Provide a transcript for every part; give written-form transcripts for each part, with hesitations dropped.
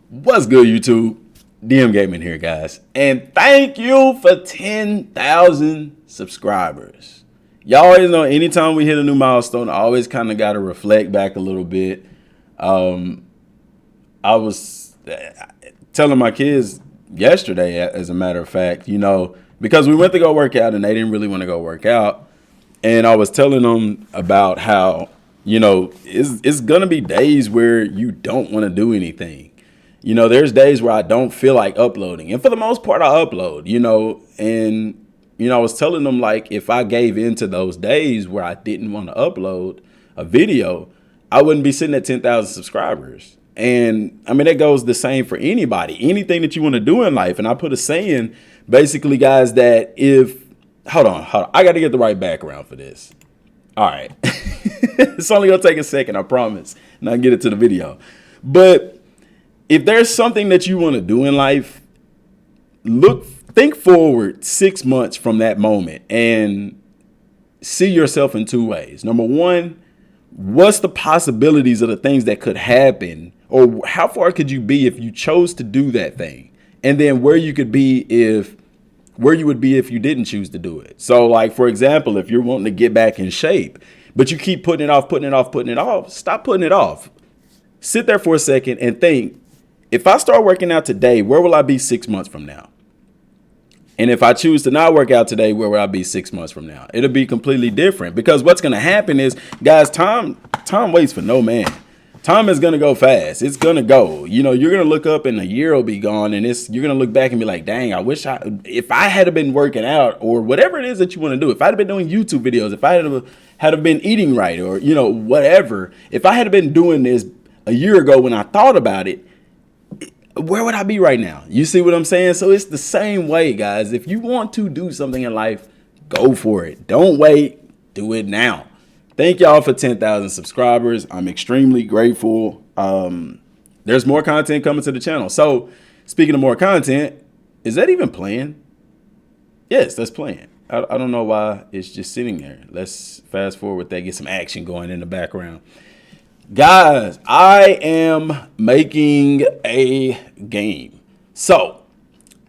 What's good, YouTube? Dmgaming here, guys. And thank you for 10,000 subscribers. Y'all always know anytime we hit a new milestone, I always kind of got to reflect back a little bit. I was telling my kids yesterday, as a matter of fact, because we went to go work out and they didn't really want to go work out. And I was telling them about how, it's going to be days where you don't want to do anything. There's days where I don't feel like uploading. And for the most part, I upload, and, I was telling them, like, if I gave into those days where I didn't want to upload a video, I wouldn't be sitting at 10,000 subscribers. And I mean, that goes the same for anybody, anything that you want to do in life. And I put a saying, basically, guys, that hold on, I got to get the right background for this. All right. It's only going to take a second, I promise. And I'll get it to the video. But if there's something that you want to do in life, think forward 6 months from that moment and see yourself in two ways. Number one, what's the possibilities of the things that could happen, or how far could you be if you chose to do that thing? And then where you would be if you didn't choose to do it. So, like, for example, if you're wanting to get back in shape, but you keep putting it off, stop putting it off. Sit there for a second and think, if I start working out today, where will I be 6 months from now? And if I choose to not work out today, where will I be 6 months from now? It'll be completely different, because what's going to happen is, guys, time waits for no man. Time is going to go fast. It's going to go. You're going to look up and a year will be gone, and you're going to look back and be like, dang, I wish if I had been working out, or whatever it is that you want to do, if I had been doing YouTube videos, if I had been eating right, or, whatever, if I had been doing this a year ago when I thought about it, where would I be right now? You see what I'm saying? So it's the same way, guys. If you want to do something in life, go for it. Don't wait. Do it now. Thank y'all for 10,000 subscribers. I'm extremely grateful. There's more content coming to the channel. So speaking of more content, is that even playing? Yes, that's playing. I don't know why it's just sitting there. Let's fast forward that, get some action going in the background. Guys, I am making a game. So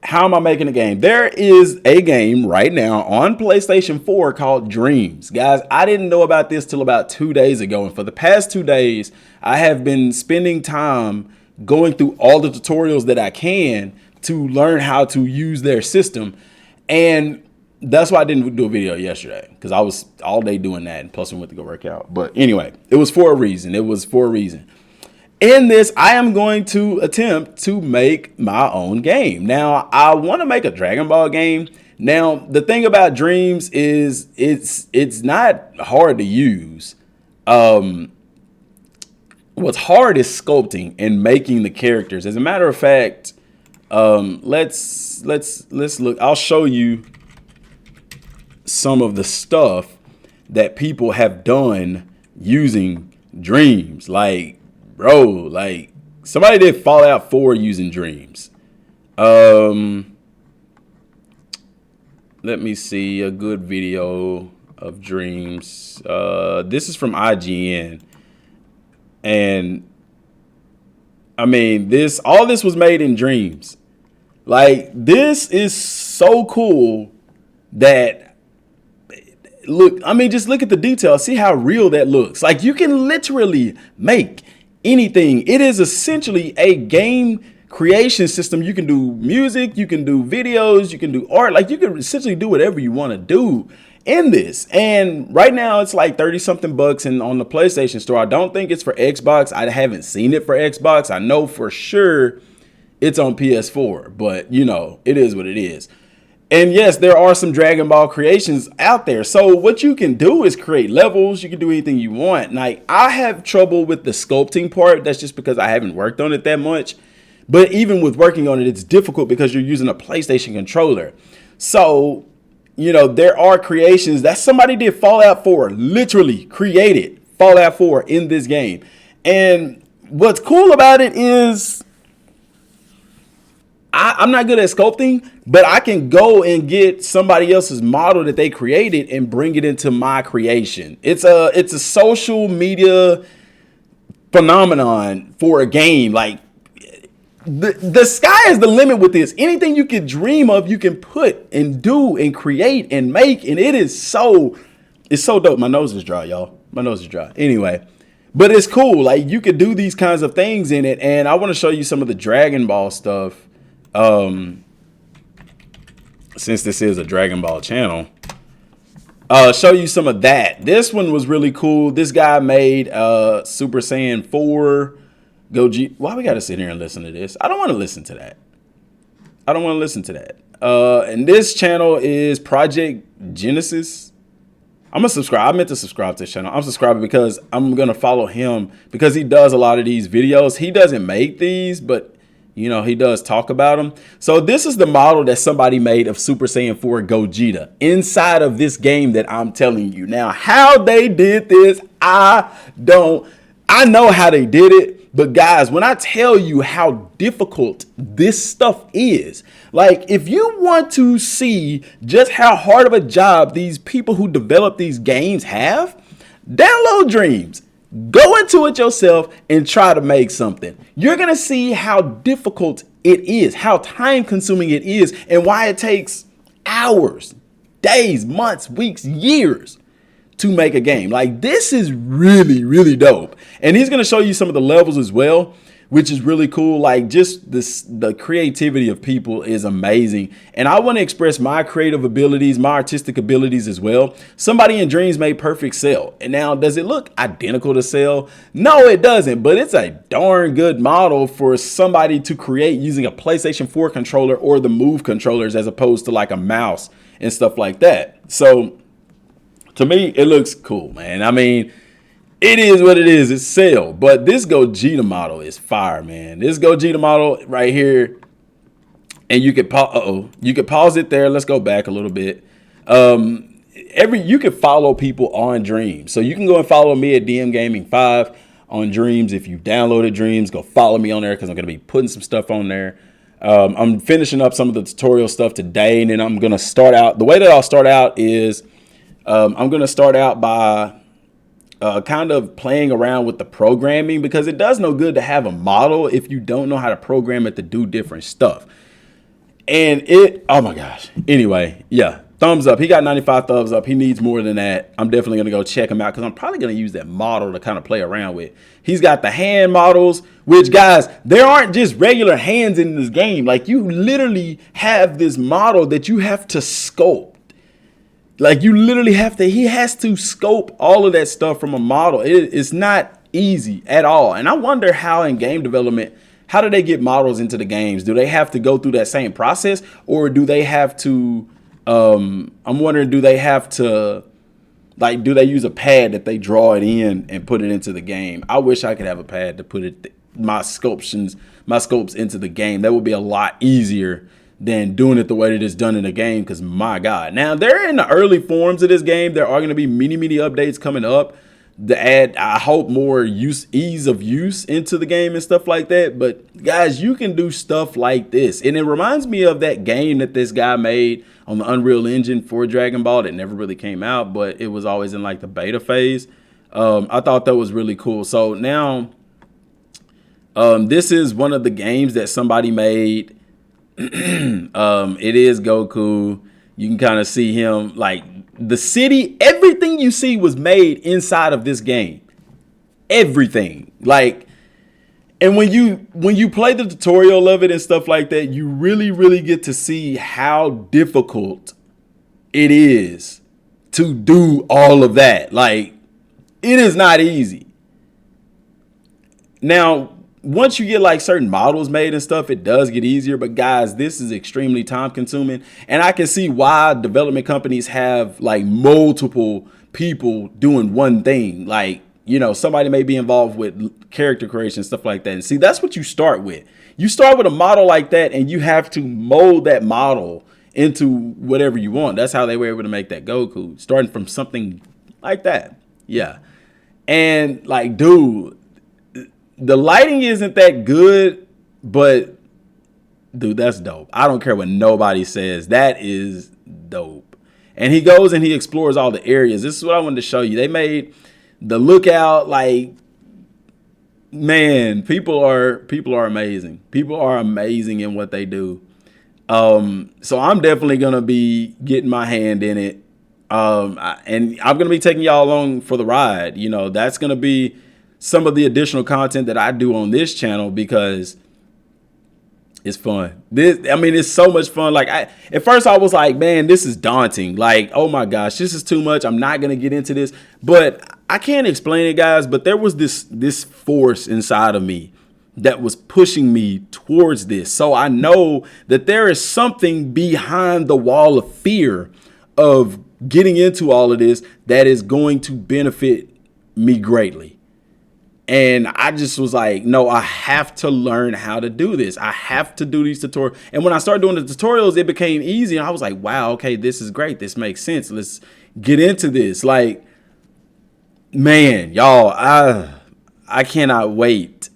how am I making a game? There is a game right now on PlayStation 4 called Dreams. Guys, I didn't know about this till about 2 days ago. And for the past 2 days, I have been spending time going through all the tutorials that I can to learn how to use their system. And that's why I didn't do a video yesterday, because I was all day doing that, and plus I went to go work out. But anyway, it was for a reason. In this, I am going to attempt to make my own game. Now, I want to make a Dragon Ball game. Now, the thing about Dreams is it's not hard to use. What's hard is sculpting and making the characters. As a matter of fact, let's look. I'll show you some of the stuff that people have done using Dreams. Like, bro, like, somebody did Fallout 4 using Dreams. Let me see a good video of Dreams. This is from IGN. And I mean, all this was made in Dreams. Like, this is so cool that, look, I mean, just look at the detail. See how real that looks. Like, you can literally make anything. It is essentially a game creation system. You can do music, you can do videos, you can do art. Like, you can essentially do whatever you want to do in this. And right now it's like 30 something bucks on the PlayStation Store. I don't think it's for Xbox. I haven't seen it for Xbox. I know for sure it's on PS4, but it is what it is. And yes, there are some Dragon Ball creations out there. So what you can do is create levels. You can do anything you want. Like, I have trouble with the sculpting part. That's just because I haven't worked on it that much. But even with working on it, it's difficult because you're using a PlayStation controller. So, there are creations that somebody did Fallout 4, literally created Fallout 4 in this game. And what's cool about it is, I'm not good at sculpting, but I can go and get somebody else's model that they created and bring it into my creation. It's a social media phenomenon for a game. Like, the sky is the limit with this. Anything you can dream of, you can put and do and create and make. And it's so dope. My nose is dry, y'all. My nose is dry. Anyway, but it's cool. Like, you could do these kinds of things in it. And I want to show you some of the Dragon Ball stuff. Since this is a Dragon Ball channel, show you some of that. This one was really cool. This guy made Super Saiyan 4 Goji. Why we gotta sit here and listen to this? I don't want to listen to that. And this channel is Project Genesis. I'm gonna subscribe. I meant to subscribe to this channel. I'm subscribing because I'm gonna follow him because he does a lot of these videos. He doesn't make these, but you know, he does talk about them. So this is the model that somebody made of Super Saiyan 4 Gogeta inside of this game that I'm telling you. Now, how they did this, I know how they did it. But guys, when I tell you how difficult this stuff is, like, if you want to see just how hard of a job these people who develop these games have, download Dreams. Go into it yourself and try to make something. You're going to see how difficult it is, how time consuming it is, and why it takes hours, days, months, weeks, years to make a game. Like, this is really, really dope. And he's going to show you some of the levels as well, which is really cool. Like, just the creativity of people is amazing. And I want to express my creative abilities, my artistic abilities as well. Somebody in Dreams made Perfect Cell. And now, does it look identical to Cell? No, it doesn't. But it's a darn good model for somebody to create using a PlayStation 4 controller or the Move controllers as opposed to like a mouse and stuff like that. So to me, it looks cool, man. I mean, it is what it is. It's Cell. But this Gogeta model is fire, man. This Gogeta model right here. And you could you could pause it there. Let's go back a little bit. You can follow people on Dreams. So you can go and follow me at Dmgaming 5 on Dreams. If you downloaded Dreams, go follow me on there because I'm going to be putting some stuff on there. I'm finishing up some of the tutorial stuff today, and then I'm going to start out. The way that I'll start out is I'm going to start out by kind of playing around with the programming, because it does no good to have a model if you don't know how to program it to do different stuff. And oh my gosh. Anyway, yeah, thumbs up. He got 95 thumbs up. He needs more than that. I'm definitely going to go check him out because I'm probably going to use that model to kind of play around with. He's got the hand models, which, guys, there aren't just regular hands in this game. Like, you literally have this model that you have to sculpt. Like, you literally he has to scope all of that stuff from a model. It's not easy at all. And I wonder how in game development, how do they get models into the games? Do they have to go through that same process, or do they have to, I'm wondering, do they have to, like, do they use a pad that they draw it in and put it into the game? I wish I could have a pad to put my scopes into the game. That would be a lot easier than doing it the way that it's done in the game, because my God. Now, they're in the early forms of this game. There are going to be many updates coming up to add, I hope, more ease of use into the game and stuff like that. But guys, you can do stuff like this. And it reminds me of that game that this guy made on the Unreal Engine for Dragon Ball that never really came out, but it was always in like the beta phase. I thought that was really cool. So now this is one of the games that somebody made. It is Goku. You can kind of see him, like, the city, everything you see was made inside of this game. Everything. Like, and when you play the tutorial of it and stuff like that, you really get to see how difficult it is to do all of that. Like, it is not easy. Now, once you get like certain models made and stuff, it does get easier. But guys, this is extremely time consuming. And I can see why development companies have like multiple people doing one thing. Like, you know, somebody may be involved with character creation, stuff like that. And see, that's what you start with. You start with a model like that, and you have to mold that model into whatever you want. That's how they were able to make that Goku, starting from something like that. Yeah. And like, dude, the lighting isn't that good, but dude, that's dope. I don't care what nobody says. That is dope. And he goes and he explores all the areas. This is what I wanted to show you. They made the lookout, like, Man, people are amazing. People are amazing in what they do. So I'm definitely gonna be getting my hand in it. And I'm gonna be taking y'all along for the ride. You know, that's gonna be some of the additional content that I do on this channel because it's fun. It's so much fun. Like at first I was like, man, this is daunting. Like, oh my gosh, this is too much. I'm not gonna get into this. But I can't explain it, guys. But there was this force inside of me that was pushing me towards this. So I know that there is something behind the wall of fear of getting into all of this that is going to benefit me greatly. And I just was like, no, I have to learn how to do this. I have to do these tutorials. And when I started doing the tutorials, it became easy. And I was like, wow, okay, this is great. This makes sense. Let's get into this. Like, man, y'all, I cannot wait.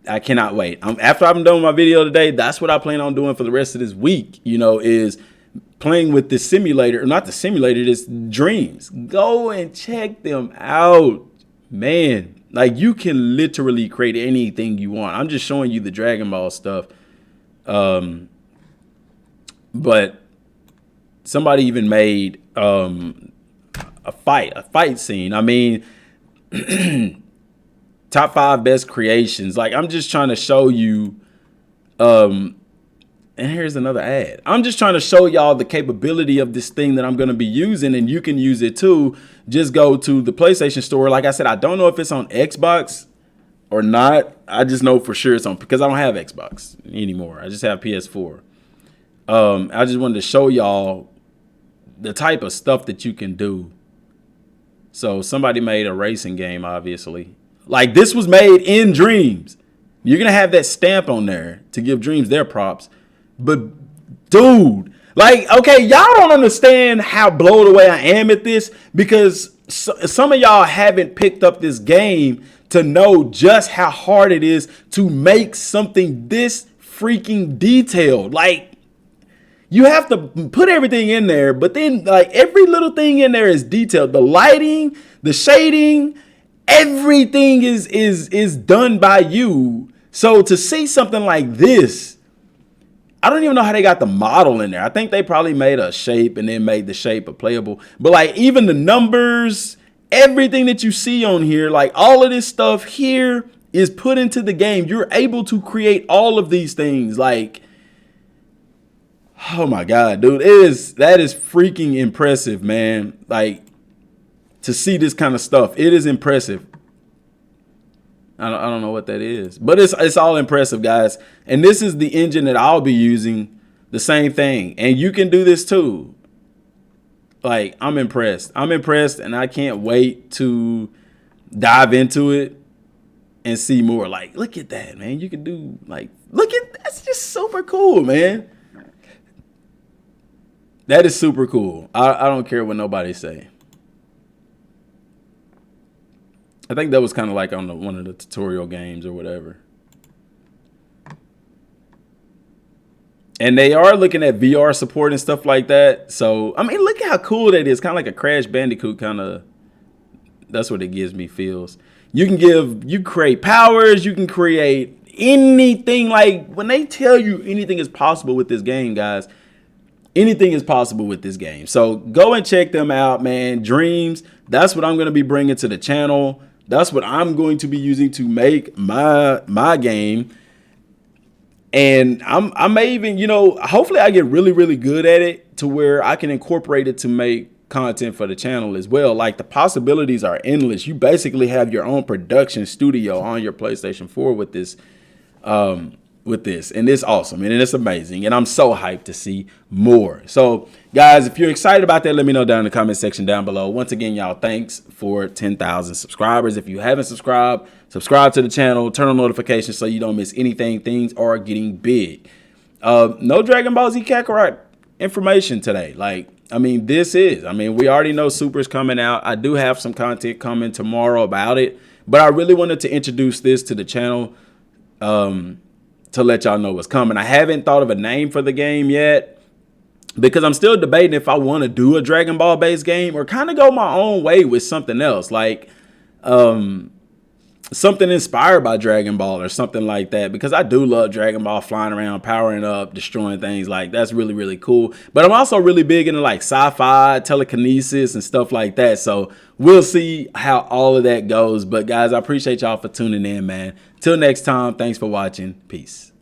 I cannot wait. After I'm done with my video today, that's what I plan on doing for the rest of this week, you know, is playing with this simulator, or not the simulator, this Dreams. Go and check them out, man. Like, you can literally create anything you want. I'm just showing you the Dragon Ball stuff. But somebody even made a fight scene. I mean, top 5 best creations. Like, I'm just trying to show you. And here's another ad. I'm just trying to show y'all the capability of this thing that I'm going to be using, and you can use it too. Just go to the PlayStation Store. Like I said, I don't know if it's on Xbox or not. I just know for sure it's on, because I don't have Xbox anymore. I just have PS4. I just wanted to show y'all the type of stuff that you can do. So somebody made a racing game, obviously. Like, this was made in Dreams. You're going to have that stamp on there to give Dreams their props. But dude, like, okay, y'all don't understand how blown away I am at this, because some of y'all haven't picked up this game to know just how hard it is to make something this freaking detailed. Like, you have to put everything in there, but then like every little thing in there is detailed. The lighting, the shading, everything is done by you. So to see something like this, I don't even know how they got the model in there. I think they probably made a shape and then made the shape a playable. But like, even the numbers, everything that you see on here, like all of this stuff here is put into the game. You're able to create all of these things. Like, oh my God, dude, that is freaking impressive, man. Like, to see this kind of stuff, it is impressive. I don't know what that is, but it's all impressive, guys. And this is the engine that I'll be using, the same thing. And you can do this too. Like, I'm impressed. And I can't wait to dive into it and see more. Like, look at that, man. You can do, like, that's just super cool, man. That is super cool. I don't care what nobody say. I think that was kind of like on one of the tutorial games or whatever. And they are looking at VR support and stuff like that. So, I mean, look at how cool that is. Kind of like a Crash Bandicoot kind of. That's what it gives me feels. You create powers. You can create anything. Like, when they tell you anything is possible with this game, guys, anything is possible with this game. So go and check them out, man. Dreams. That's what I'm going to be bringing to the channel. That's what I'm going to be using to make my game. And I may even, you know, hopefully I get really, really good at it to where I can incorporate it to make content for the channel as well. Like, the possibilities are endless. You basically have your own production studio on your PlayStation 4 with this. And it's awesome and it's amazing, and I'm so hyped to see more. So guys, if you're excited about that, let me know down in the comment section down below. Once again, y'all, thanks for 10,000 subscribers. If you haven't subscribed, subscribe to the channel, turn on notifications so you don't miss anything. Things are getting big. No Dragon Ball Z Kakarot information today. Like, I mean, we already know Super's coming out. I do have some content coming tomorrow about it, but I really wanted to introduce this to the channel to let y'all know what's coming. I haven't thought of a name for the game yet, because I'm still debating if I want to do a Dragon Ball based game or kind of go my own way with something else. Like, something inspired by Dragon Ball or something like that, because I do love Dragon Ball, flying around, powering up, destroying things. Like, that's really, really cool. But I'm also really big into like sci-fi, telekinesis and stuff like that. So we'll see how all of that goes. But guys, I appreciate y'all for tuning in, man. Till next time, thanks for watching. Peace.